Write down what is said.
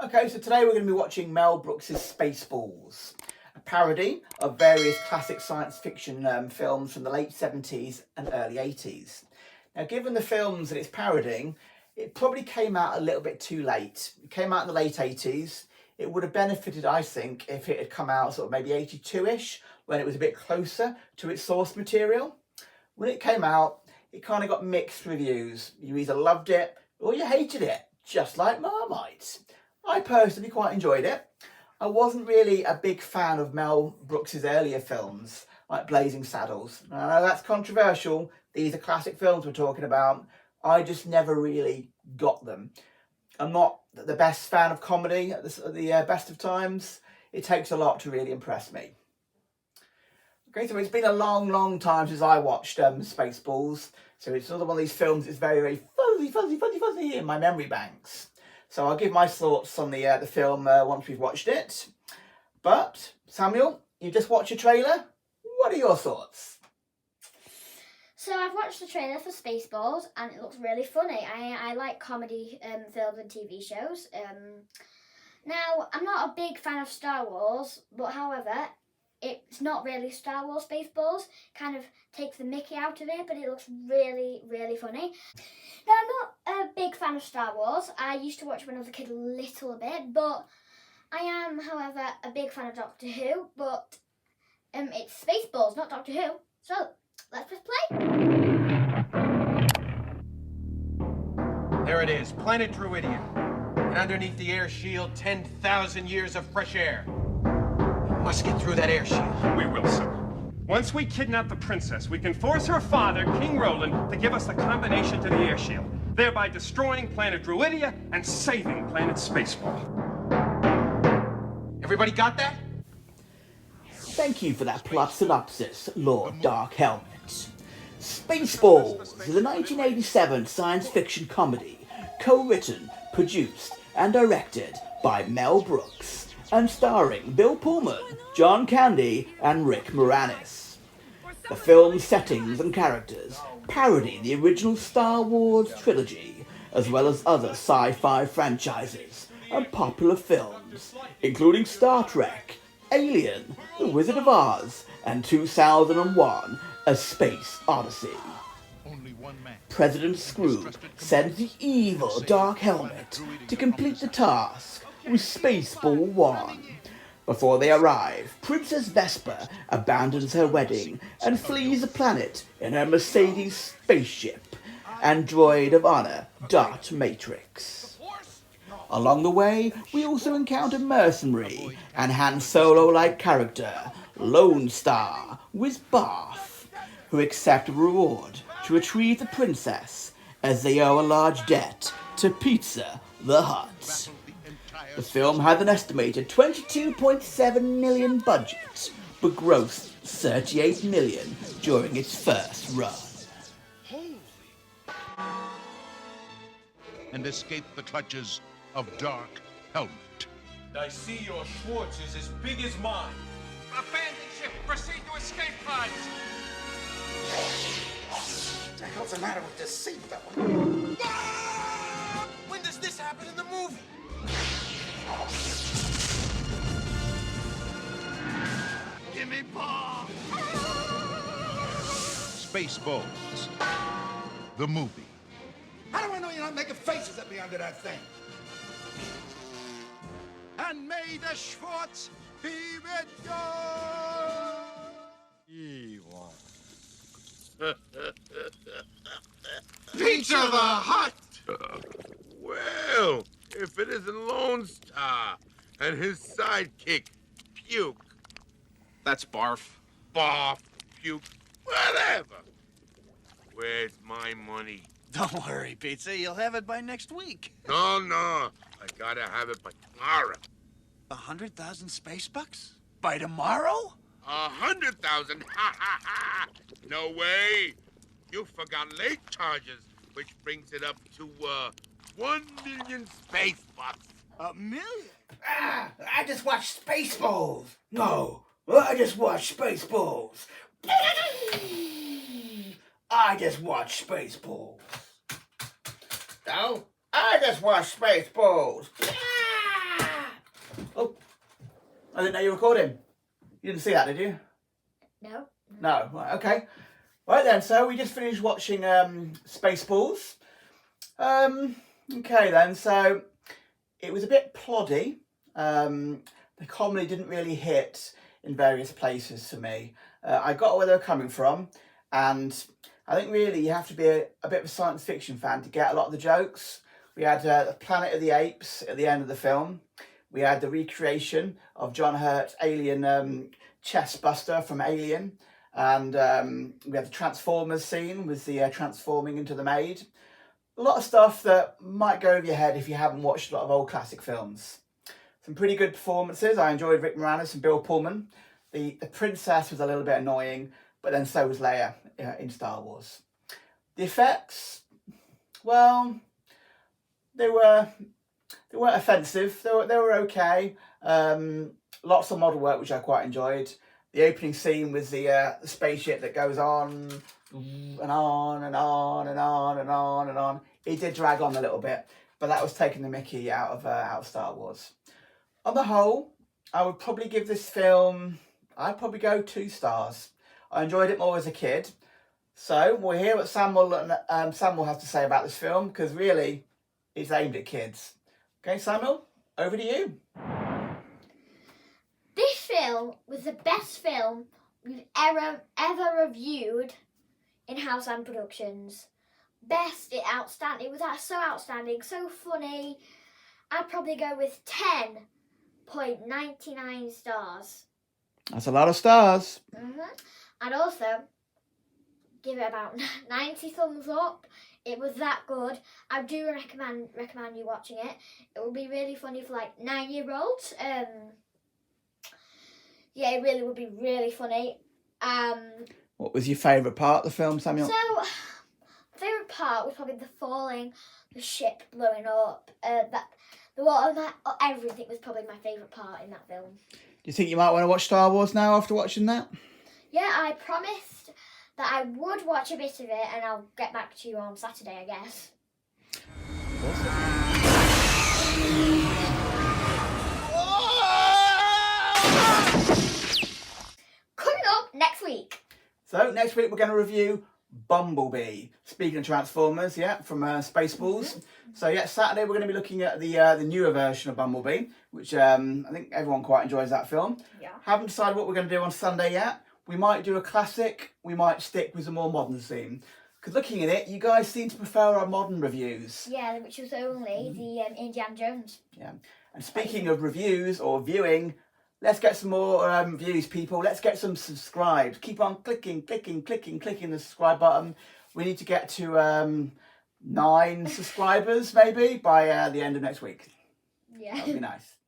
Okay, so today we're going to be watching Mel Brooks' Spaceballs, a parody of various classic science fiction films from the late 70s and early 80s. Now, given the films that it's parodying, it probably came out a little bit too late. It came out in the late 80s. It would have benefited, I think, if it had come out sort of maybe 82-ish, when it was a bit closer to its source material. When it came out, it kind of got mixed reviews. You either loved it or you hated it, just like Marmite. I personally quite enjoyed it. I wasn't really a big fan of Mel Brooks' earlier films, like Blazing Saddles. I know that's controversial. These are classic films we're talking about. I just never really got them. I'm not the best fan of comedy at the best of times. It takes a lot to really impress me. Okay, so it's been a long time since I watched Spaceballs. So it's another one of these films that's very fuzzy in my memory banks. So I'll give my thoughts on the film once we've watched it. But, Samuel, you just watched a trailer. What are your thoughts? So I've watched the trailer for Spaceballs and it looks really funny. I like comedy films and TV shows. Now, I'm not a big fan of Star Wars, but however, it's not really Star Wars Spaceballs. Kind of takes the mickey out of it, but it looks really funny. Now, I'm not a big fan of Star Wars. I used to watch when I was a kid a little bit, but I am, however, a big fan of Doctor Who, but it's Spaceballs, not Doctor Who. So, let's just play. There it is, planet Druidia. And underneath the air shield, 10,000 years of fresh air. We must get through that air shield. We will, sir. Once we kidnap the princess, we can force her father, King Roland, to give us the combination to the air shield, thereby destroying planet Druidia and saving planet Spaceball. Everybody got that? Thank you for that plot synopsis, Lord Dark Helmet. Spaceballs is a 1987 science fiction comedy, co-written, produced, and directed by Mel Brooks, and starring Bill Pullman, John Candy, and Rick Moranis. The film's settings and characters parody the original Star Wars trilogy, as well as other sci-fi franchises and popular films, including Star Trek, Alien, The Wizard of Oz, and 2001, A Space Odyssey. President Scrooge sends the evil Dark Helmet to complete the task with Spaceball 1. Before they arrive, Princess Vespa abandons her wedding and flees the planet in her Mercedes spaceship, and droid of honor, Dart Matrix. Along the way, we also encounter mercenary and Han Solo-like character, Lone Star, Wiz Barth, who accept a reward to retrieve the princess as they owe a large debt to Pizza the Hut. The film had an estimated $22.7 million budget, but grossed $38 million during its first run. And escape the clutches of Dark Helmet. I see your Schwartz is as big as mine. Abandon ship! Proceed to escape pods! What the hell's the matter with this seatbelt? When does this happen in the movie? Gimme ball! Spaceballs, the movie. How do I know you're not making faces at me under that thing? And may the Schwartz be with you! Pizza the Hut! Well, if it isn't Lone Star and his sidekick, Puke. That's barf. Barf, Puke, whatever. Where's my money? Don't worry, Pizza. You'll have it by next week. No, I gotta have it by tomorrow. 100,000 space bucks? By tomorrow? 100,000? Ha ha ha! No way! You forgot late charges, which brings it up to 1 million space bucks. $1 million? I just watched Spaceballs. No, I just watched Spaceballs. I just watched Spaceballs. No, I just watched Spaceballs. I didn't know you were recording. You didn't see that, did you? No. No. Right, okay. Right then, so we just finished watching Spaceballs. Okay then, so it was a bit ploddy. The comedy didn't really hit in various places for me. I got where they were coming from, and I think really you have to be a bit of a science fiction fan to get a lot of the jokes. We had the Planet of the Apes at the end of the film. We had the recreation of John Hurt's alien chest buster from Alien. And we had the Transformers scene with the transforming into the maid. A lot of stuff that might go over your head if you haven't watched a lot of old classic films. Some pretty good performances. I enjoyed Rick Moranis and Bill Pullman. The princess was a little bit annoying, but then so was Leia in Star Wars. The effects, well, they weren't offensive. They were okay. Lots of model work which I quite enjoyed. The opening scene with the spaceship that goes on and on and on and on and on and on. It did drag on a little bit, but that was taking the mickey out of Star Wars. On the whole, I would probably give this film, I'd probably go 2 stars. I enjoyed it more as a kid. So we'll hear what Samuel has to say about this film, because really it's aimed at kids. Okay, Samuel, over to you. This film was the best film we've ever reviewed in House and Productions. Best, outstanding. It was so outstanding, so funny. I'd probably go with 10.99 stars. That's a lot of stars. I'd also give it about 90 thumbs up. It was that good. I do recommend you watching it. It will be really funny for like 9-year-olds. Yeah, it really would be really funny. What was your favourite part of the film, Samuel? So, favourite part was probably the falling, the ship blowing up, the water, everything was probably my favourite part in that film. Do you think you might want to watch Star Wars now after watching that? Yeah, I promised that I would watch a bit of it, and I'll get back to you on Saturday, I guess. Coming up next week. So next week we're going to review Bumblebee. Speaking of Transformers, from Spaceballs. So Saturday we're going to be looking at the newer version of Bumblebee, which I think everyone quite enjoys that film. Yeah. Haven't decided what we're going to do on Sunday yet. We might do a classic. We might stick with a more modern theme. Because looking at it, you guys seem to prefer our modern reviews. Yeah, which was only the Indiana Jones. Yeah. And speaking of reviews or viewing, let's get some more views, people. Let's get some subscribed. Keep on clicking the subscribe button. We need to get to 9 subscribers, maybe, by the end of next week. Yeah. That would be nice.